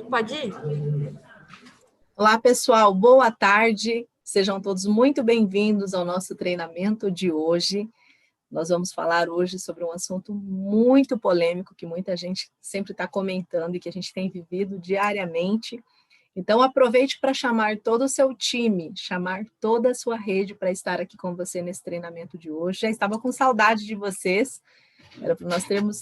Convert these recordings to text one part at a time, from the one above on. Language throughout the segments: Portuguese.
Pode ir? Olá, pessoal, boa tarde. Sejam todos muito bem-vindos ao nosso treinamento de hoje. Nós vamos falar hoje sobre um assunto muito polêmico que muita gente sempre está comentando e que a gente tem vivido diariamente. Então, aproveite para chamar todo o seu time, chamar toda a sua rede para estar aqui com você nesse treinamento de hoje. Já estava com saudade de vocês. Era para nós termos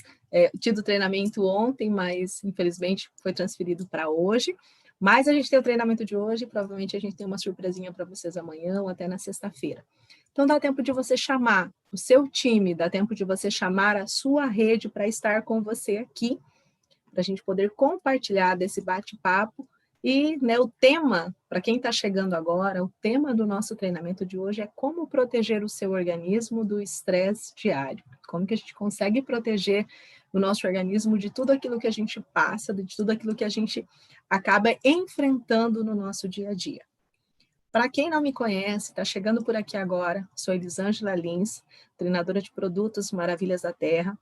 tido treinamento ontem, mas infelizmente foi transferido para hoje. Mas a gente tem o treinamento de hoje, provavelmente a gente tem uma surpresinha para vocês amanhã ou até na sexta-feira. Então dá tempo de você chamar o seu time, dá tempo de você chamar a sua rede para estar com você aqui, para a gente poder compartilhar desse bate-papo. E o tema, para quem está chegando agora, o tema do nosso treinamento de hoje é como proteger o seu organismo do estresse diário. Como que a gente consegue proteger o nosso organismo de tudo aquilo que a gente passa, de tudo aquilo que a gente acaba enfrentando no nosso dia a dia. Para quem não me conhece, está chegando por aqui agora, sou Elisângela Lins, treinadora de produtos Maravilhas da Terra,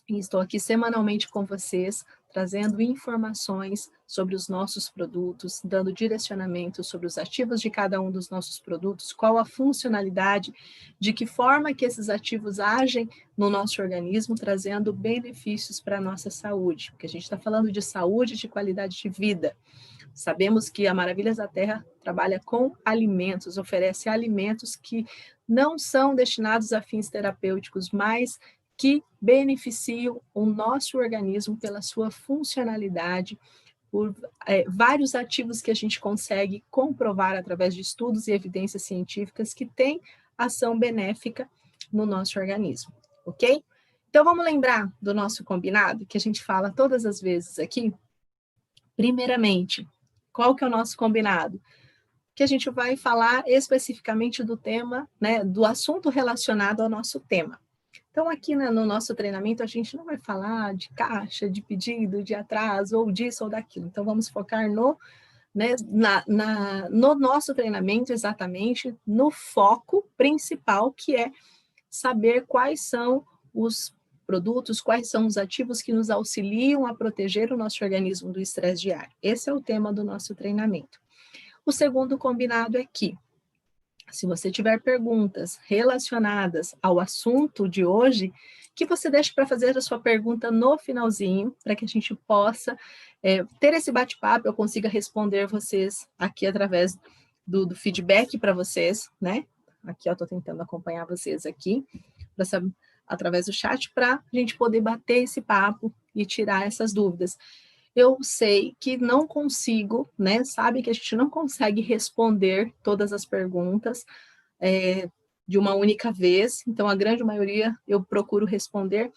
e estou aqui semanalmente com vocês, trazendo informações sobre os nossos produtos, dando direcionamento sobre os ativos de cada um dos nossos produtos, qual a funcionalidade, de que forma que esses ativos agem no nosso organismo, trazendo benefícios para a nossa saúde, porque a gente está falando de saúde e de qualidade de vida. Sabemos que a Maravilhas da Terra trabalha com alimentos, oferece alimentos que não são destinados a fins terapêuticos, mas que beneficiam o nosso organismo pela sua funcionalidade, por vários ativos que a gente consegue comprovar através de estudos e evidências científicas que têm ação benéfica no nosso organismo, ok? Então, vamos lembrar do nosso combinado, que a gente fala todas as vezes aqui. Primeiramente, qual que é o nosso combinado? Que a gente vai falar especificamente do tema, do assunto relacionado ao nosso tema. Então, aqui no nosso treinamento, a gente não vai falar de caixa, de pedido, de atraso, ou disso ou daquilo. Então, vamos focar no nosso treinamento, exatamente, no foco principal, que é saber quais são os produtos, quais são os ativos que nos auxiliam a proteger o nosso organismo do estresse diário. Esse é o tema do nosso treinamento. O segundo combinado é que, se você tiver perguntas relacionadas ao assunto de hoje, que você deixe para fazer a sua pergunta no finalzinho, para que a gente possa ter esse bate-papo, eu consiga responder vocês aqui através do feedback para vocês, né? Aqui eu estou tentando acompanhar vocês aqui, através do chat, para a gente poder bater esse papo e tirar essas dúvidas. Eu sei que não consigo, sabe que a gente não consegue responder todas as perguntas de uma única vez, então a grande maioria eu procuro responder,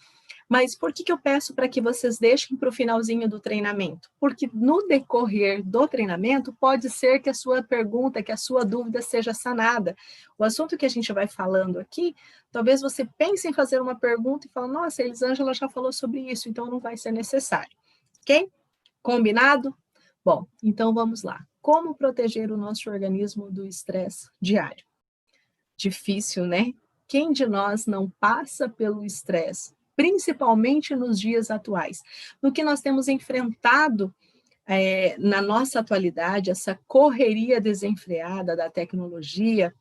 mas por que eu peço para que vocês deixem para o finalzinho do treinamento? Porque no decorrer do treinamento, pode ser que a sua pergunta, que a sua dúvida seja sanada. O assunto que a gente vai falando aqui, talvez você pense em fazer uma pergunta e fale, nossa, a Elisângela já falou sobre isso, então não vai ser necessário, ok? Combinado? Bom, então vamos lá. Como proteger o nosso organismo do estresse diário? Difícil, né? Quem de nós não passa pelo estresse, principalmente nos dias atuais? No que nós temos enfrentado na nossa atualidade, essa correria desenfreada da tecnologia,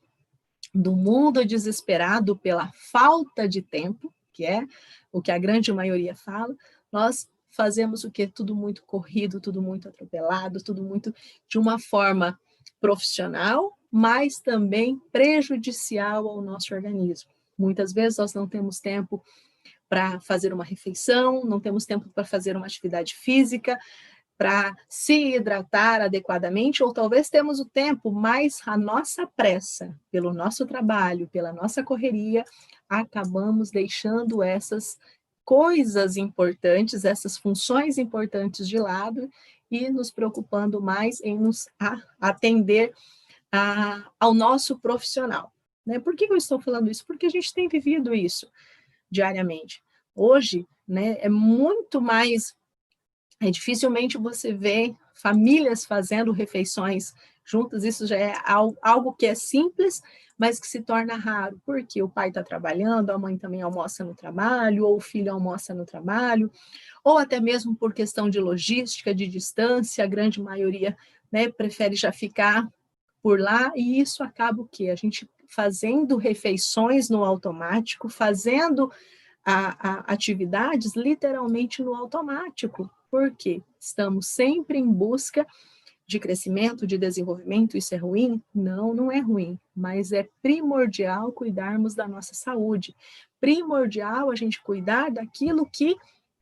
do mundo desesperado pela falta de tempo, que é o que a grande maioria fala, nós fazemos o que? Tudo muito corrido, tudo muito atropelado, tudo muito de uma forma profissional, mas também prejudicial ao nosso organismo. Muitas vezes nós não temos tempo para fazer uma refeição, não temos tempo para fazer uma atividade física, para se hidratar adequadamente, ou talvez temos o tempo, mas a nossa pressa, pelo nosso trabalho, pela nossa correria, acabamos deixando essas coisas importantes, essas funções importantes de lado e nos preocupando mais em nos atender ao nosso profissional. Por que eu estou falando isso? Porque a gente tem vivido isso diariamente. Hoje, é muito mais... dificilmente você vê famílias fazendo refeições juntas, isso já é algo que é simples, mas que se torna raro, porque o pai está trabalhando, a mãe também almoça no trabalho, ou o filho almoça no trabalho, ou até mesmo por questão de logística, de distância, a grande maioria, né, prefere já ficar por lá, e isso acaba o quê? A gente fazendo refeições no automático, fazendo atividades literalmente no automático, porque estamos sempre em busca de crescimento, de desenvolvimento. Isso é ruim? Não, não é ruim, mas é primordial cuidarmos da nossa saúde, primordial a gente cuidar daquilo que,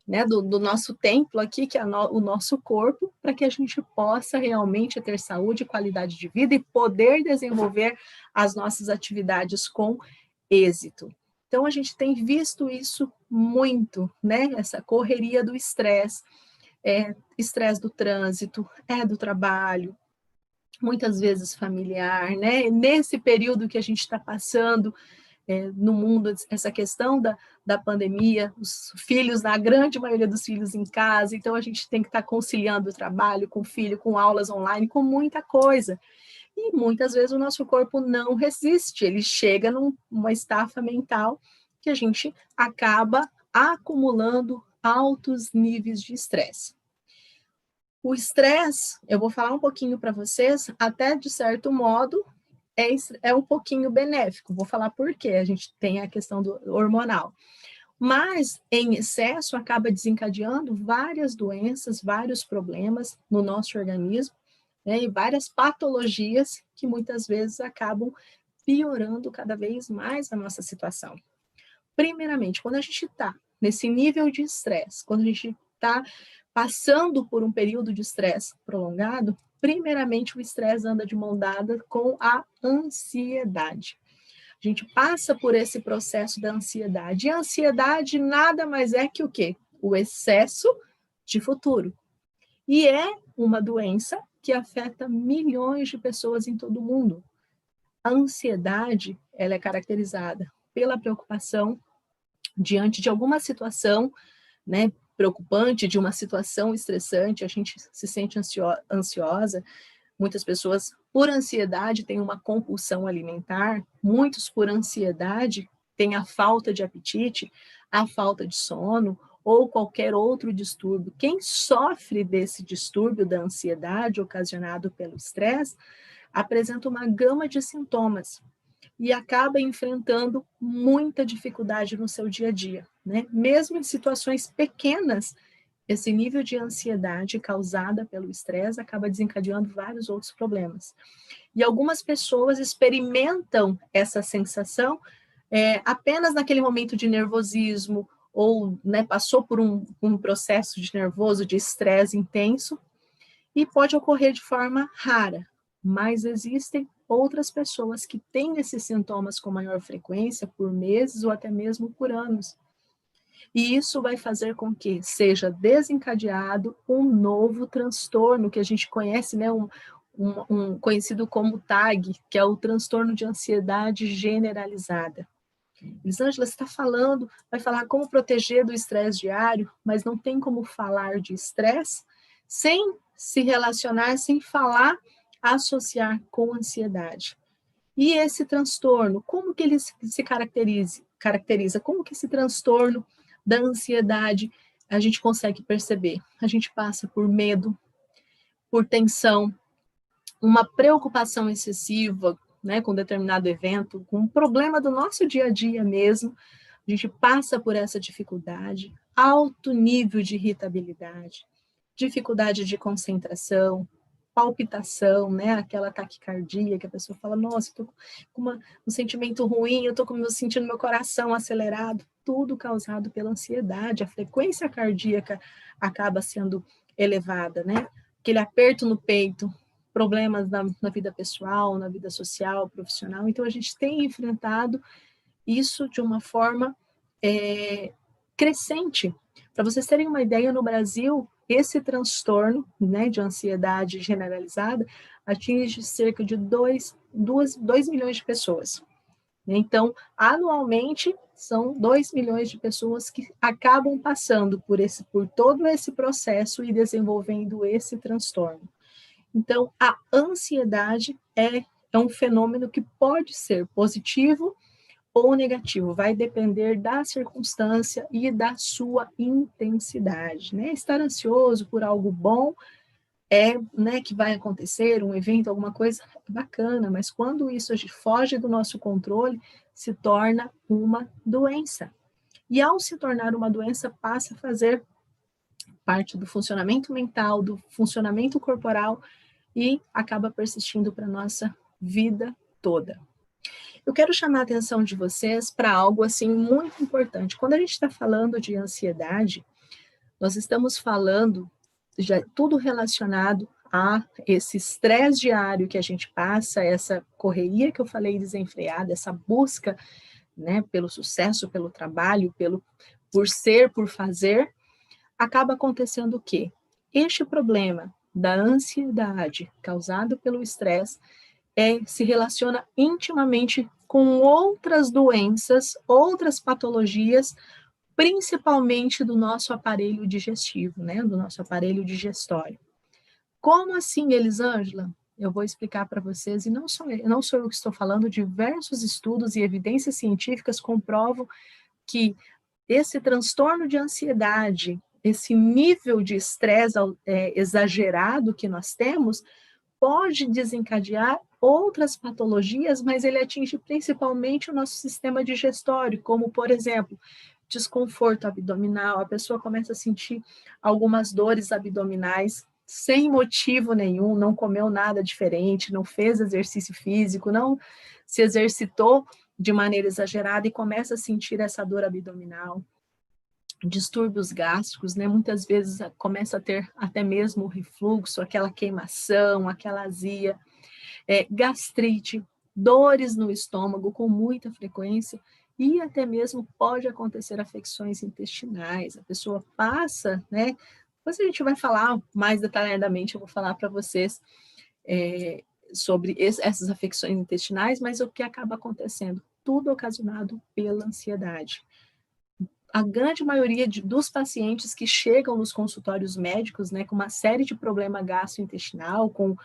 né, do nosso templo aqui, que é o nosso corpo, para que a gente possa realmente ter saúde, qualidade de vida e poder desenvolver as nossas atividades com êxito. Então, a gente tem visto isso muito, né? Essa correria do estresse, estresse do trânsito, do trabalho, muitas vezes familiar, né? Nesse período que a gente está passando no mundo, essa questão da pandemia, os filhos, a grande maioria dos filhos em casa, então a gente tem que estar conciliando o trabalho com o filho, com aulas online, com muita coisa. E muitas vezes o nosso corpo não resiste, ele chega numa estafa mental que a gente acaba acumulando altos níveis de estresse. O estresse, eu vou falar um pouquinho para vocês, até de certo modo, é um pouquinho benéfico. Vou falar por quê. A gente tem a questão do hormonal. Mas, em excesso, acaba desencadeando várias doenças, vários problemas no nosso organismo, né, e várias patologias que muitas vezes acabam piorando cada vez mais a nossa situação. Primeiramente, quando a gente está nesse nível de estresse, quando a gente está passando por um período de estresse prolongado, primeiramente o estresse anda de mão dada com a ansiedade. A gente passa por esse processo da ansiedade. E a ansiedade nada mais é que o quê? O excesso de futuro. E é uma doença que afeta milhões de pessoas em todo o mundo. A ansiedade, ela é caracterizada pela preocupação diante de alguma situação, né, preocupante, de uma situação estressante, a gente se sente ansiosa. Muitas pessoas, por ansiedade, têm uma compulsão alimentar, muitos, por ansiedade, têm a falta de apetite, a falta de sono, ou qualquer outro distúrbio. Quem sofre desse distúrbio da ansiedade ocasionado pelo estresse, apresenta uma gama de sintomas e acaba enfrentando muita dificuldade no seu dia a dia, né? Mesmo em situações pequenas, esse nível de ansiedade causada pelo estresse acaba desencadeando vários outros problemas. E algumas pessoas experimentam essa sensação apenas naquele momento de nervosismo, ou, né, passou por um processo de nervoso, de estresse intenso, e pode ocorrer de forma rara, mas existem outras pessoas que têm esses sintomas com maior frequência, por meses ou até mesmo por anos. E isso vai fazer com que seja desencadeado um novo transtorno, que a gente conhece, né, um conhecido como TAG, que é o transtorno de ansiedade generalizada. Elisângela, você está falando, vai falar como proteger do estresse diário, mas não tem como falar de estresse sem se relacionar, sem falar, associar com ansiedade. E esse transtorno, como que ele se caracteriza? Como que esse transtorno da ansiedade a gente consegue perceber? A gente passa por medo, por tensão, uma preocupação excessiva, né, com determinado evento, com um problema do nosso dia a dia mesmo. A gente passa por essa dificuldade, alto nível de irritabilidade, dificuldade de concentração, palpitação, né, aquela taquicardia que a pessoa fala, nossa, eu tô com um sentimento ruim, eu tô sentindo meu coração acelerado, tudo causado pela ansiedade. A frequência cardíaca acaba sendo elevada, né? Aquele aperto no peito, problemas na vida pessoal, na vida social, profissional. Então, a gente tem enfrentado isso de uma forma crescente. Para vocês terem uma ideia, no Brasil, esse transtorno, né, de ansiedade generalizada atinge cerca de 2 milhões de pessoas. Então, anualmente, são 2 milhões de pessoas que acabam passando por todo esse processo e desenvolvendo esse transtorno. Então, a ansiedade é um fenômeno que pode ser positivo ou negativo, vai depender da circunstância e da sua intensidade, né? Estar ansioso por algo bom né, que vai acontecer, um evento, alguma coisa bacana, mas quando isso foge do nosso controle, se torna uma doença. E ao se tornar uma doença, passa a fazer parte do funcionamento mental, do funcionamento corporal e acaba persistindo para a nossa vida toda. Eu quero chamar a atenção de vocês para algo assim muito importante. Quando a gente está falando de ansiedade, nós estamos falando já tudo relacionado a esse estresse diário que a gente passa, essa correria que eu falei desenfreada, essa busca, né, pelo sucesso, pelo trabalho, por ser, por fazer, acaba acontecendo o quê? Este problema da ansiedade causado pelo estresse se relaciona intimamente com outras doenças, outras patologias, principalmente do nosso aparelho digestivo, né, do nosso aparelho digestório. Como assim, Elisângela? Eu vou explicar para vocês, e não sou eu que estou falando, diversos estudos e evidências científicas comprovam que esse transtorno de ansiedade, esse nível de estresse exagerado que nós temos, pode desencadear outras patologias, mas ele atinge principalmente o nosso sistema digestório, como, por exemplo, desconforto abdominal, a pessoa começa a sentir algumas dores abdominais sem motivo nenhum, não comeu nada diferente, não fez exercício físico, não se exercitou de maneira exagerada e começa a sentir essa dor abdominal. Distúrbios gástricos, né? Muitas vezes começa a ter até mesmo refluxo, aquela queimação, aquela azia, gastrite, dores no estômago com muita frequência e até mesmo pode acontecer afecções intestinais. A pessoa passa, né? Depois a gente vai falar mais detalhadamente, eu vou falar para vocês sobre essas afecções intestinais, mas o que acaba acontecendo? Tudo ocasionado pela ansiedade. A grande maioria dos pacientes que chegam nos consultórios médicos, né, com uma série de problema gastrointestinal, com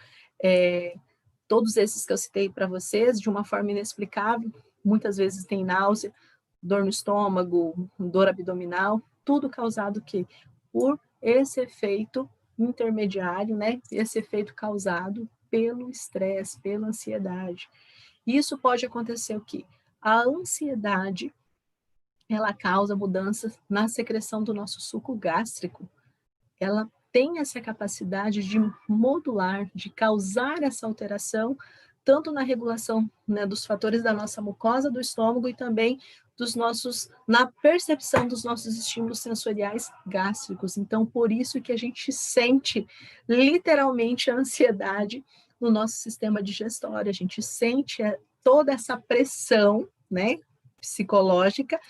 todos esses que eu citei para vocês, de uma forma inexplicável, muitas vezes tem náusea, dor no estômago, dor abdominal, tudo causado que por esse efeito intermediário, né, esse efeito causado pelo estresse, pela ansiedade. Isso pode acontecer o quê? A ansiedade ela causa mudanças na secreção do nosso suco gástrico. Ela tem essa capacidade de modular, de causar essa alteração, tanto na regulação, né, dos fatores da nossa mucosa do estômago e também na percepção dos nossos estímulos sensoriais gástricos. Então, por isso que a gente sente literalmente a ansiedade no nosso sistema digestório, a gente sente toda essa pressão, né, psicológica,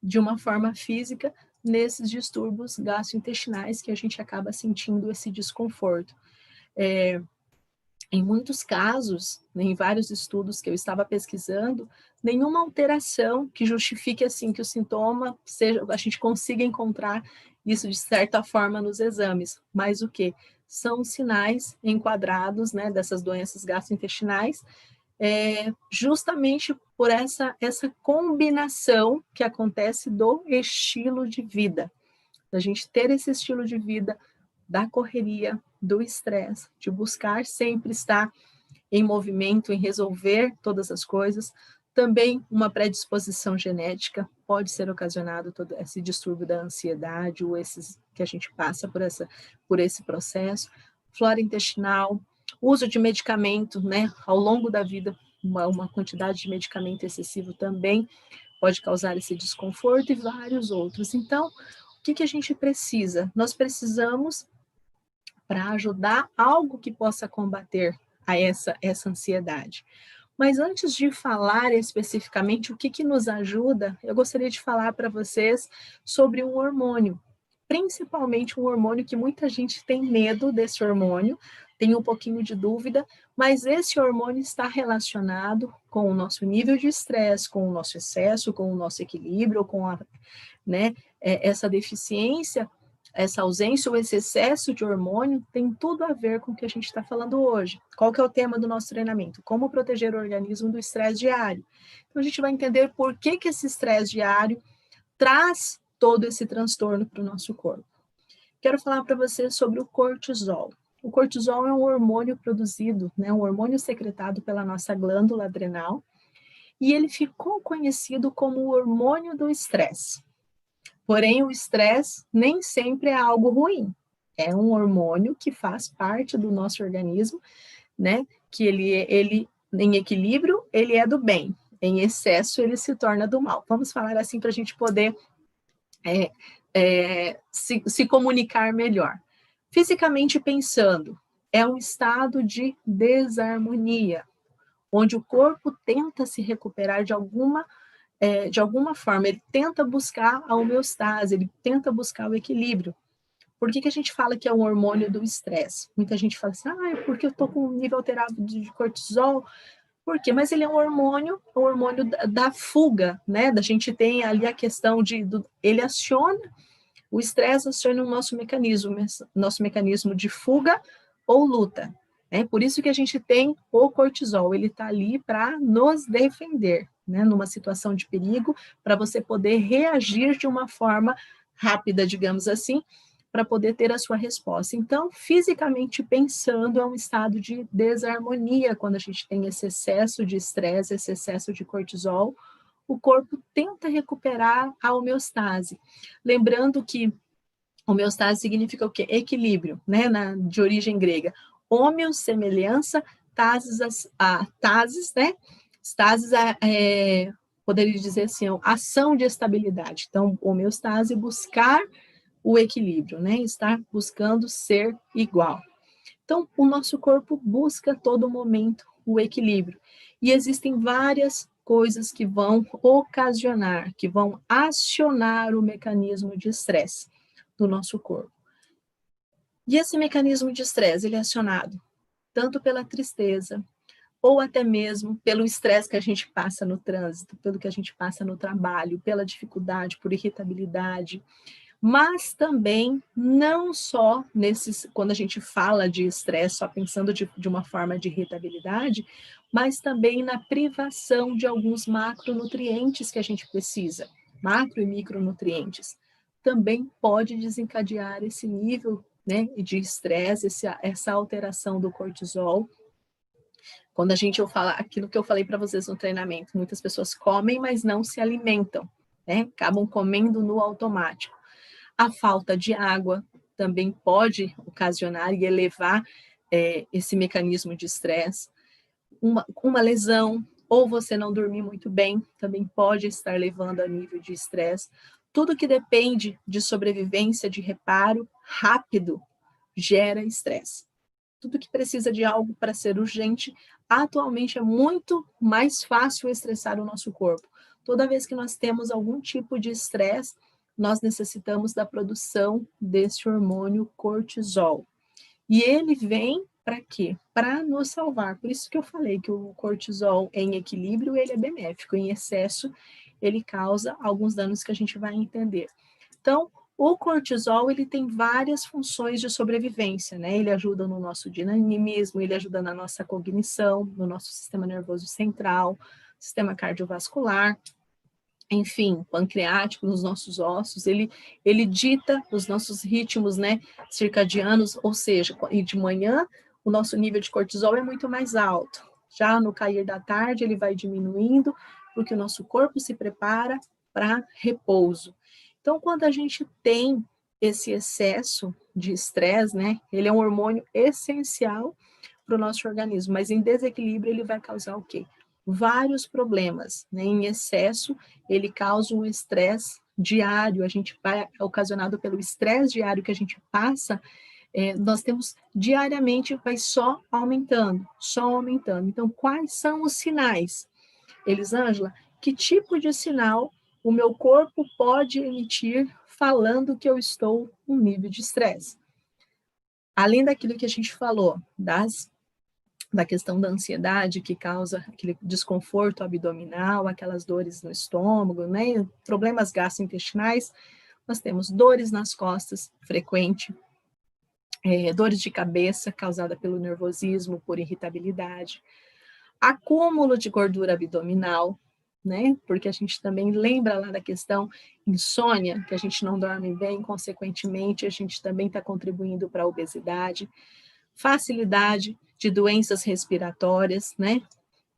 de uma forma física nesses distúrbios gastrointestinais que a gente acaba sentindo esse desconforto. Em muitos casos, em vários estudos que eu estava pesquisando, nenhuma alteração que justifique assim que o sintoma seja, a gente consiga encontrar isso de certa forma nos exames, mas o que? São sinais enquadrados, né, dessas doenças gastrointestinais, justamente por essa combinação que acontece do estilo de vida, da gente ter esse estilo de vida da correria, do estresse, de buscar sempre estar em movimento, em resolver todas as coisas. Também uma predisposição genética pode ser ocasionado todo esse distúrbio da ansiedade ou esses que a gente passa por esse processo. Flora intestinal, uso de medicamento, né, ao longo da vida, uma quantidade de medicamento excessivo também pode causar esse desconforto e vários outros. Então, o que a gente precisa? Nós precisamos, para ajudar, algo que possa combater essa ansiedade. Mas antes de falar especificamente o que nos ajuda, eu gostaria de falar para vocês sobre um hormônio, principalmente um hormônio que muita gente tem medo desse hormônio, tem um pouquinho de dúvida, mas esse hormônio está relacionado com o nosso nível de estresse, com o nosso excesso, com o nosso equilíbrio, com essa deficiência essa ausência ou esse excesso de hormônio tem tudo a ver com o que a gente está falando hoje. Qual que é o tema do nosso treinamento? Como proteger o organismo do estresse diário. Então, a gente vai entender por que esse estresse diário traz todo esse transtorno para o nosso corpo. Quero falar para você sobre o cortisol. O cortisol é um hormônio produzido, né, um hormônio secretado pela nossa glândula adrenal, e ele ficou conhecido como o hormônio do estresse. Porém, o estresse nem sempre é algo ruim. É um hormônio que faz parte do nosso organismo, né? Que ele em equilíbrio, ele é do bem. Em excesso, ele se torna do mal. Vamos falar assim para a gente poder se comunicar melhor. Fisicamente pensando, é um estado de desarmonia, onde o corpo tenta se recuperar de alguma forma, ele tenta buscar a homeostase, ele tenta buscar o equilíbrio. Por que a gente fala que é um hormônio do estresse? Muita gente fala assim, é porque eu estou com um nível alterado de cortisol. Por quê? Mas ele é um hormônio da fuga, né? Da gente tem ali a questão ele aciona, o estresse aciona o nosso mecanismo de fuga ou luta. Por isso que a gente tem o cortisol, ele está ali para nos defender, né, numa situação de perigo, para você poder reagir de uma forma rápida, digamos assim, para poder ter a sua resposta. Então, fisicamente pensando, é um estado de desarmonia quando a gente tem esse excesso de estresse, esse excesso de cortisol, o corpo tenta recuperar a homeostase. Lembrando que homeostase significa o quê? Equilíbrio, né? De origem grega. Homeos, semelhança, tasis, né? Stasis poderia dizer assim, ação de estabilidade. Então, homeostase, buscar o equilíbrio, né? Estar buscando ser igual. Então, o nosso corpo busca a todo momento o equilíbrio. E existem várias coisas que vão ocasionar, que vão acionar o mecanismo de estresse do nosso corpo. E esse mecanismo de estresse, ele é acionado tanto pela tristeza, ou até mesmo pelo estresse que a gente passa no trânsito, pelo que a gente passa no trabalho, pela dificuldade, por irritabilidade, mas também não só quando a gente fala de estresse, só pensando de uma forma de irritabilidade, mas também na privação de alguns macronutrientes que a gente precisa, macro e micronutrientes. Também pode desencadear esse nível, né, de estresse, essa alteração do cortisol. Quando eu falo aquilo que eu falei para vocês no treinamento, muitas pessoas comem, mas não se alimentam, né? Acabam comendo no automático. A falta de água também pode ocasionar e elevar esse mecanismo de estresse. Uma lesão, ou você não dormir muito bem, também pode estar levando a nível de estresse. Tudo que depende de sobrevivência, de reparo rápido, gera estresse. Tudo que precisa de algo para ser urgente, atualmente é muito mais fácil estressar o nosso corpo. Toda vez que nós temos algum tipo de estresse, nós necessitamos da produção desse hormônio cortisol. E ele vem para quê? Para nos salvar. Por isso que eu falei que o cortisol em equilíbrio, ele é benéfico. Em excesso, ele causa alguns danos que a gente vai entender. Então, o cortisol, ele tem várias funções de sobrevivência, né? Ele ajuda no nosso dinamismo, ele ajuda na nossa cognição, no nosso sistema nervoso central, sistema cardiovascular, enfim, pancreático, nos nossos ossos, ele dita os nossos ritmos, né, circadianos, ou seja, e de manhã o nosso nível de cortisol é muito mais alto. Já no cair da tarde ele vai diminuindo, porque o nosso corpo se prepara para repouso. Então, quando a gente tem esse excesso de estresse, né, ele é um hormônio essencial para o nosso organismo, mas em desequilíbrio ele vai causar o quê? Vários problemas, né? Em excesso, ele causa um estresse diário, a gente vai ocasionado pelo estresse diário que a gente passa, nós temos diariamente, vai só aumentando, só aumentando. Então, quais são os sinais? Elisângela, que tipo de sinal o meu corpo pode emitir falando que eu estou com nível de estresse? Além daquilo que a gente falou, da questão da ansiedade que causa aquele desconforto abdominal, aquelas dores no estômago, né? Problemas gastrointestinais, nós temos dores nas costas, frequente, dores de cabeça causada pelo nervosismo, por irritabilidade, acúmulo de gordura abdominal, né? Porque a gente também lembra lá da questão insônia, que a gente não dorme bem, consequentemente, a gente também está contribuindo para a obesidade, facilidade de doenças respiratórias, né?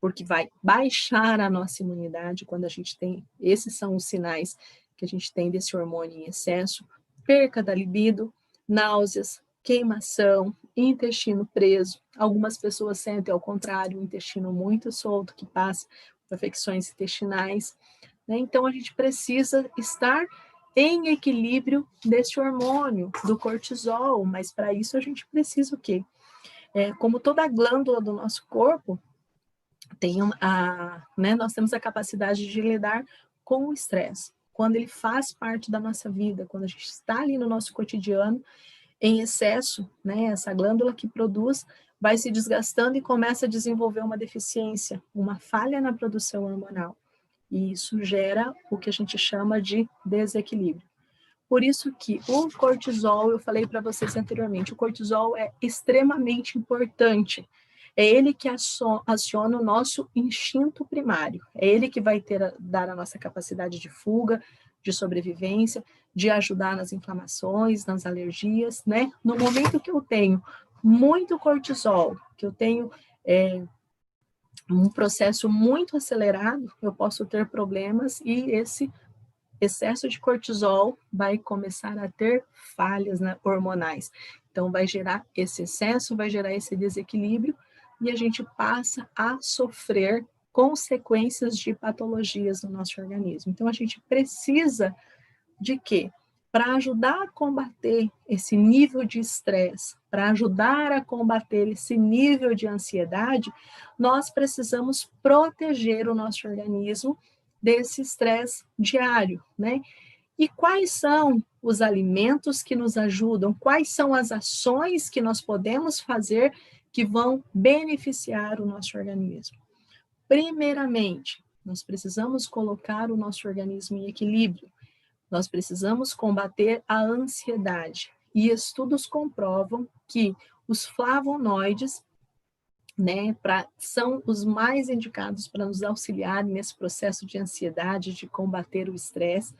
Porque vai baixar a nossa imunidade quando a gente tem, esses são os sinais que a gente tem desse hormônio em excesso, perca da libido, náuseas, queimação, intestino preso. Algumas pessoas sentem, ao contrário, o intestino muito solto, que passa por afecções intestinais, né? Então, a gente precisa estar em equilíbrio desse hormônio, do cortisol, mas para isso a gente precisa o quê? Como toda glândula do nosso corpo, nós temos a capacidade de lidar com o estresse. Quando ele faz parte da nossa vida, quando a gente está ali no nosso cotidiano, em excesso, né, essa glândula que produz vai se desgastando e começa a desenvolver uma deficiência, uma falha na produção hormonal. E isso gera o que a gente chama de desequilíbrio. Por isso que o cortisol, eu falei para vocês anteriormente, o cortisol é extremamente importante. É ele que aciona o nosso instinto primário. É ele que vai dar a nossa capacidade de fuga, de sobrevivência, de ajudar nas inflamações, nas alergias, né? No momento que eu tenho muito cortisol, que eu tenho um processo muito acelerado, eu posso ter problemas e esse excesso de cortisol vai começar a ter falhas, né, hormonais. Então, vai gerar esse excesso, vai gerar esse desequilíbrio e a gente passa a sofrer consequências de patologias no nosso organismo. Então, a gente precisa de quê? Para ajudar a combater esse nível de estresse, para ajudar a combater esse nível de ansiedade, nós precisamos proteger o nosso organismo desse estresse diário, né? E quais são os alimentos que nos ajudam? Quais são as ações que nós podemos fazer que vão beneficiar o nosso organismo? Primeiramente, nós precisamos colocar o nosso organismo em equilíbrio. Nós precisamos combater a ansiedade. E estudos comprovam que os flavonoides, né, são os mais indicados para nos auxiliar nesse processo de ansiedade, de combater o estresse.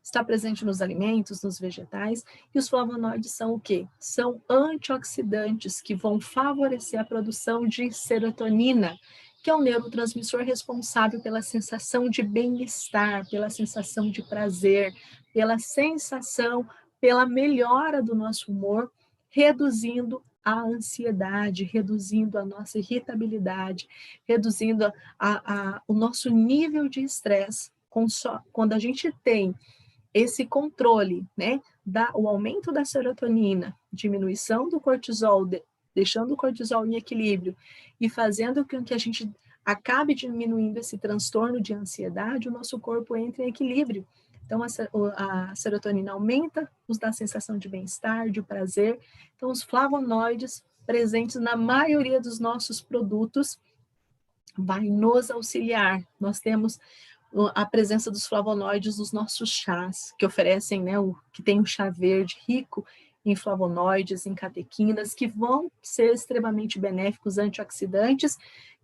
Está presente nos alimentos, nos vegetais, e os flavonoides são o quê? São antioxidantes que vão favorecer a produção de serotonina, que é um neurotransmissor responsável pela sensação de bem-estar, pela sensação de prazer, pela sensação, pela melhora do nosso humor, reduzindo a ansiedade, reduzindo a nossa irritabilidade, reduzindo o nosso nível de estresse. Quando a gente tem esse controle, né, o aumento da serotonina, diminuição do cortisol, deixando o cortisol em equilíbrio e fazendo com que a gente acabe diminuindo esse transtorno de ansiedade, o nosso corpo entra em equilíbrio. Então, a serotonina aumenta, nos dá a sensação de bem-estar, de prazer. Então, os flavonoides presentes na maioria dos nossos produtos vai nos auxiliar. Nós temos a presença dos flavonoides nos nossos chás, que oferecem, né, que tem um chá verde rico em flavonoides, em catequinas, que vão ser extremamente benéficos, antioxidantes,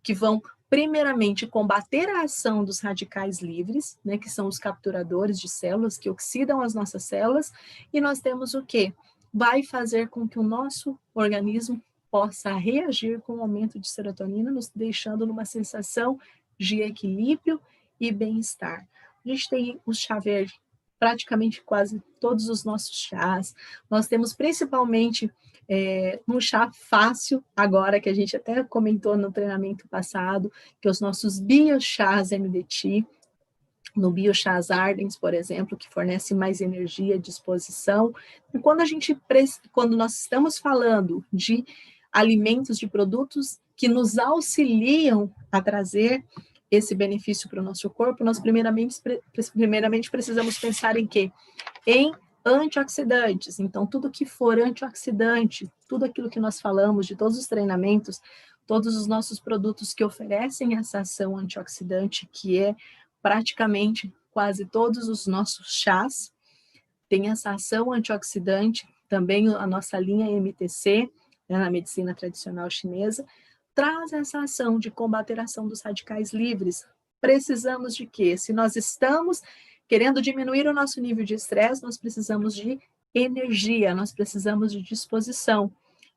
que vão, primeiramente, combater a ação dos radicais livres, né, que são os capturadores de células, que oxidam as nossas células, e nós temos o quê? Vai fazer com que o nosso organismo possa reagir com o aumento de serotonina, nos deixando numa sensação de equilíbrio e bem-estar. A gente tem o chá verde, praticamente quase todos os nossos chás. Nós temos principalmente um chá fácil, agora que a gente até comentou no treinamento passado, que é os nossos biochás MDT, no biochás Ardens, por exemplo, que fornece mais energia, disposição. E quando nós estamos falando de alimentos, de produtos que nos auxiliam a trazer esse benefício para o nosso corpo, nós primeiramente precisamos pensar em quê? Em antioxidantes. Então, tudo que for antioxidante, tudo aquilo que nós falamos de todos os treinamentos, todos os nossos produtos que oferecem essa ação antioxidante, que é praticamente quase todos os nossos chás, tem essa ação antioxidante, também a nossa linha MTC, né, na medicina tradicional chinesa, traz essa ação de combater a ação dos radicais livres. Precisamos de quê? Se nós estamos querendo diminuir o nosso nível de estresse, nós precisamos de energia, nós precisamos de disposição.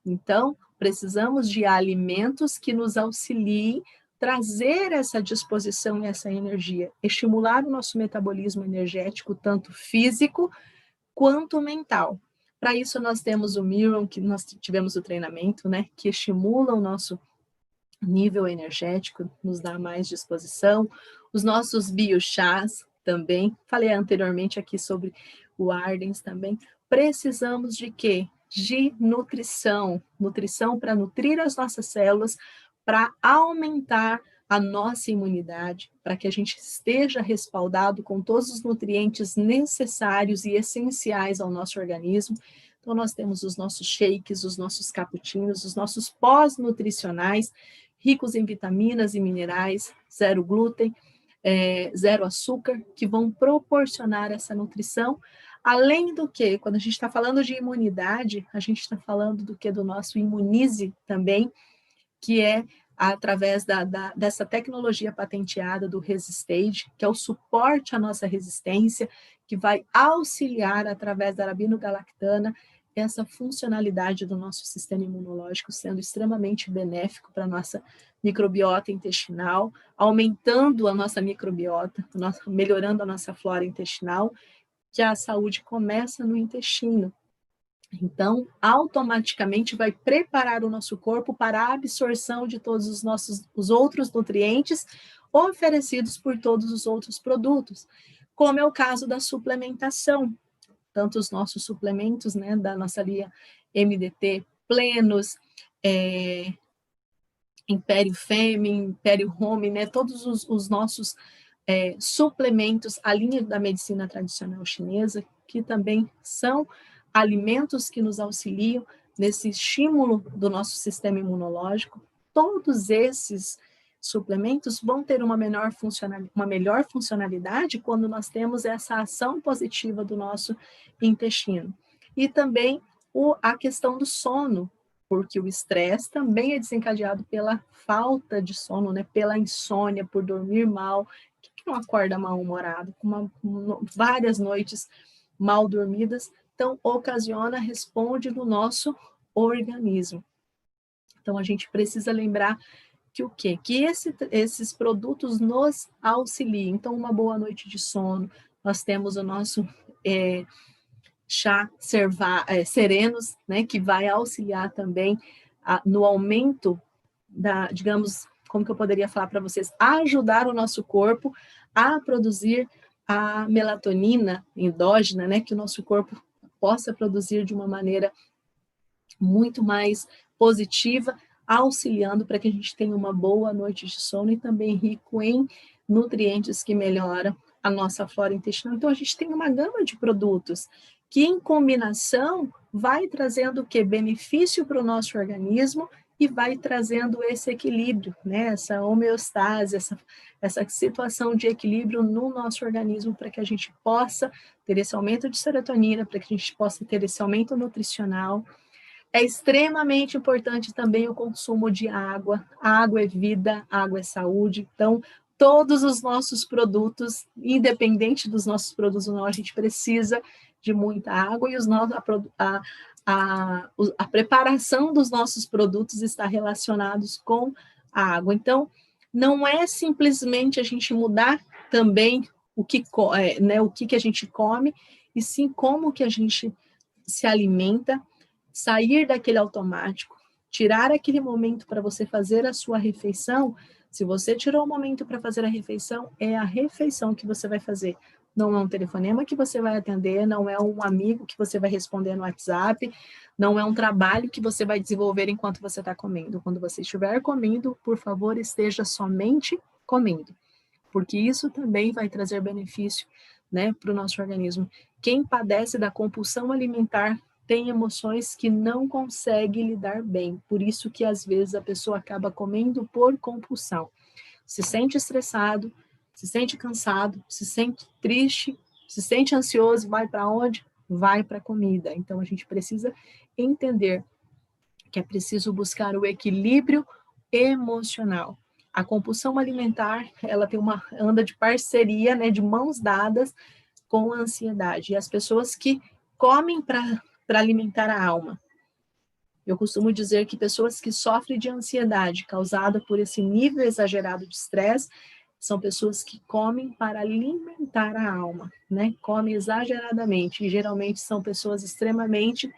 Então, precisamos de alimentos que nos auxiliem trazer essa disposição e essa energia, estimular o nosso metabolismo energético, tanto físico quanto mental. Para isso, nós temos o Miron, que nós tivemos o treinamento, né, que estimula o nosso nível energético, nos dá mais disposição. Os nossos biochás também, falei anteriormente aqui sobre o Ardens também. Precisamos de quê? De nutrição. Nutrição para nutrir as nossas células, para aumentar a nossa imunidade, para que a gente esteja respaldado com todos os nutrientes necessários e essenciais ao nosso organismo. Então, nós temos os nossos shakes, os nossos cappuccinos, os nossos pós-nutricionais, ricos em vitaminas e minerais, zero glúten, zero açúcar, que vão proporcionar essa nutrição. Além do que, quando a gente está falando de imunidade, a gente está falando do que? Do nosso imunize também, que é através dessa tecnologia patenteada do Resistage, que é o suporte à nossa resistência, que vai auxiliar através da arabinogalactana essa funcionalidade do nosso sistema imunológico, sendo extremamente benéfico para a nossa microbiota intestinal, aumentando a nossa microbiota, melhorando a nossa flora intestinal, que a saúde começa no intestino. Então, automaticamente vai preparar o nosso corpo para a absorção de todos os outros nutrientes oferecidos por todos os outros produtos, como é o caso da suplementação. Tanto os nossos suplementos, né, da nossa linha MDT plenos, Império Femme, Império Home, né, todos os nossos suplementos, a linha da medicina tradicional chinesa, que também são alimentos que nos auxiliam nesse estímulo do nosso sistema imunológico. Todos esses suplementos vão ter uma melhor funcionalidade quando nós temos essa ação positiva do nosso intestino. E também a questão do sono, porque o estresse também é desencadeado pela falta de sono, né? Pela insônia, por dormir mal. Quem que não acorda mal-humorado, com várias noites mal dormidas? Então, responde no nosso organismo. Então, a gente precisa lembrar que o quê? Que esses produtos nos auxiliam. Então, uma boa noite de sono, nós temos o nosso chá serenos, né, que vai auxiliar também no aumento digamos, como que eu poderia falar para vocês, ajudar o nosso corpo a produzir a melatonina endógena, né, que o nosso corpo possa produzir de uma maneira muito mais positiva, auxiliando para que a gente tenha uma boa noite de sono e também rico em nutrientes que melhoram a nossa flora intestinal. Então, a gente tem uma gama de produtos que, em combinação, vai trazendo o quê? Benefício para o nosso organismo e vai trazendo esse equilíbrio, né? Essa homeostase, essa situação de equilíbrio no nosso organismo para que a gente possa ter esse aumento de serotonina, para que a gente possa ter esse aumento nutricional. É extremamente importante também o consumo de água. A água é vida, a água é saúde. Então, todos os nossos produtos, independente dos nossos produtos ou não, a gente precisa de muita água e a preparação dos nossos produtos está relacionados com a água. Então, não é simplesmente a gente mudar também o que a gente come, e sim como que a gente se alimenta, sair daquele automático, tirar aquele momento para você fazer a sua refeição. Se você tirou o momento para fazer a refeição, é a refeição que você vai fazer. Não é um telefonema que você vai atender, não é um amigo que você vai responder no WhatsApp, não é um trabalho que você vai desenvolver enquanto você está comendo. Quando você estiver comendo, por favor, esteja somente comendo, porque isso também vai trazer benefício, né, para o nosso organismo. Quem padece da compulsão alimentar tem emoções que não consegue lidar bem, por isso que às vezes a pessoa acaba comendo por compulsão. Se sente estressado, se sente cansado, se sente triste, se sente ansioso, vai para onde? vai para a comida. Então, a gente precisa entender que é preciso buscar o equilíbrio emocional. A compulsão alimentar, ela anda de parceria, né, de mãos dadas com a ansiedade. E as pessoas que comem para alimentar a alma. Eu costumo dizer que pessoas que sofrem de ansiedade causada por esse nível exagerado de estresse são pessoas que comem para alimentar a alma, né? Comem exageradamente e geralmente são pessoas extremamente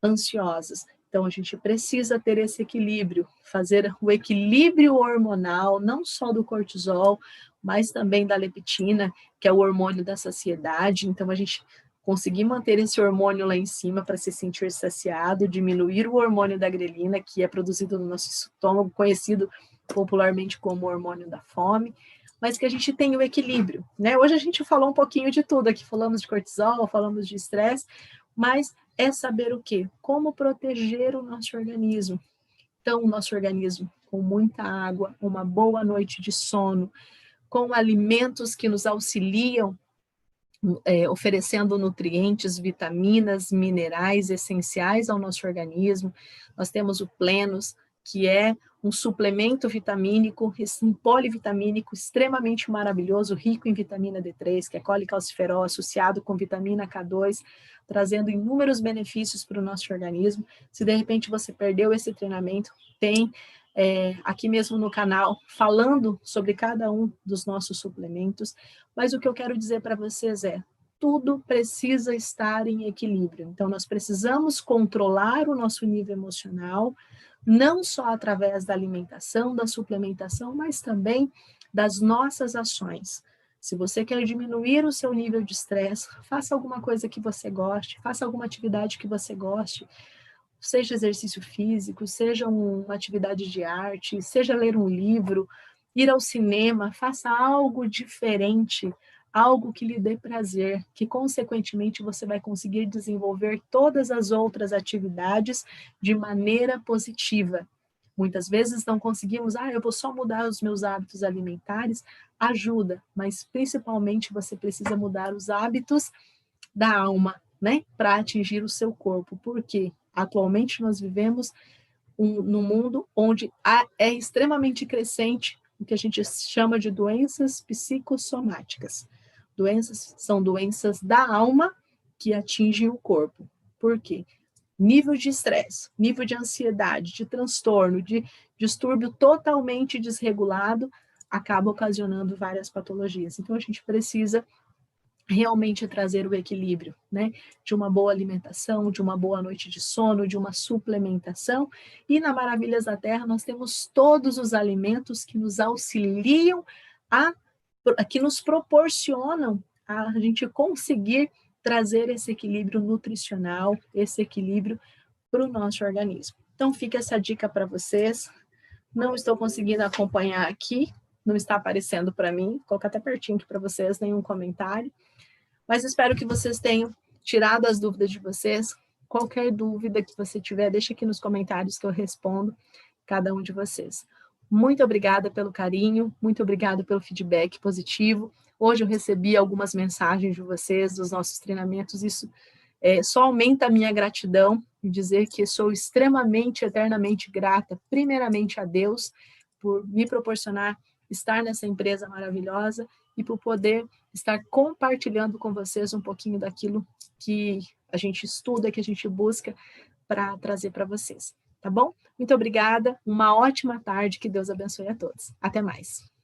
ansiosas. Então, a gente precisa ter esse equilíbrio, fazer o equilíbrio hormonal, não só do cortisol, mas também da leptina, que é o hormônio da saciedade. Então, a gente conseguir manter esse hormônio lá em cima para se sentir saciado, diminuir o hormônio da grelina, que é produzido no nosso estômago, conhecido popularmente como hormônio da fome, mas que a gente tenha o equilíbrio, né? Hoje a gente falou um pouquinho de tudo aqui, falamos de cortisol, falamos de estresse, mas é saber o quê? Como proteger o nosso organismo. Então, o nosso organismo com muita água, uma boa noite de sono, com alimentos que nos auxiliam, oferecendo nutrientes, vitaminas, minerais essenciais ao nosso organismo. Nós temos o Plenos, que é um suplemento vitamínico, um polivitamínico extremamente maravilhoso, rico em vitamina D3, que é colicalciferol, associado com vitamina K2, trazendo inúmeros benefícios para o nosso organismo. Se de repente você perdeu esse treinamento, tem aqui mesmo no canal, falando sobre cada um dos nossos suplementos, mas o que eu quero dizer para vocês é, tudo precisa estar em equilíbrio. Então, nós precisamos controlar o nosso nível emocional, não só através da alimentação, da suplementação, mas também das nossas ações. Se você quer diminuir o seu nível de estresse, faça alguma coisa que você goste, faça alguma atividade que você goste, seja exercício físico, seja uma atividade de arte, seja ler um livro, ir ao cinema, faça algo diferente, algo que lhe dê prazer, que consequentemente você vai conseguir desenvolver todas as outras atividades de maneira positiva. Muitas vezes não conseguimos, eu vou só mudar os meus hábitos alimentares, ajuda, mas principalmente você precisa mudar os hábitos da alma, né, para atingir o seu corpo. Por quê? Atualmente nós vivemos num mundo onde é extremamente crescente o que a gente chama de doenças psicossomáticas. São doenças da alma que atingem o corpo. Por quê? Nível de estresse, nível de ansiedade, de transtorno, de distúrbio totalmente desregulado, acaba ocasionando várias patologias. Então, a gente precisa realmente trazer o equilíbrio, né? De uma boa alimentação, de uma boa noite de sono, de uma suplementação. E na Maravilhas da Terra nós temos todos os alimentos que nos auxiliam que nos proporcionam a gente conseguir trazer esse equilíbrio nutricional, esse equilíbrio para o nosso organismo. Então fica essa dica para vocês. Não estou conseguindo acompanhar aqui, não está aparecendo para mim, vou colocar até pertinho aqui para vocês, nenhum comentário. Mas espero que vocês tenham tirado as dúvidas de vocês. Qualquer dúvida que você tiver, deixa aqui nos comentários que eu respondo cada um de vocês. Muito obrigada pelo carinho, muito obrigada pelo feedback positivo. Hoje eu recebi algumas mensagens de vocês, dos nossos treinamentos, isso só aumenta a minha gratidão e dizer que sou extremamente, eternamente grata, primeiramente a Deus, por me proporcionar estar nessa empresa maravilhosa e por poder estar compartilhando com vocês um pouquinho daquilo que a gente estuda, que a gente busca para trazer para vocês, tá bom? Muito obrigada, uma ótima tarde, que Deus abençoe a todos. Até mais.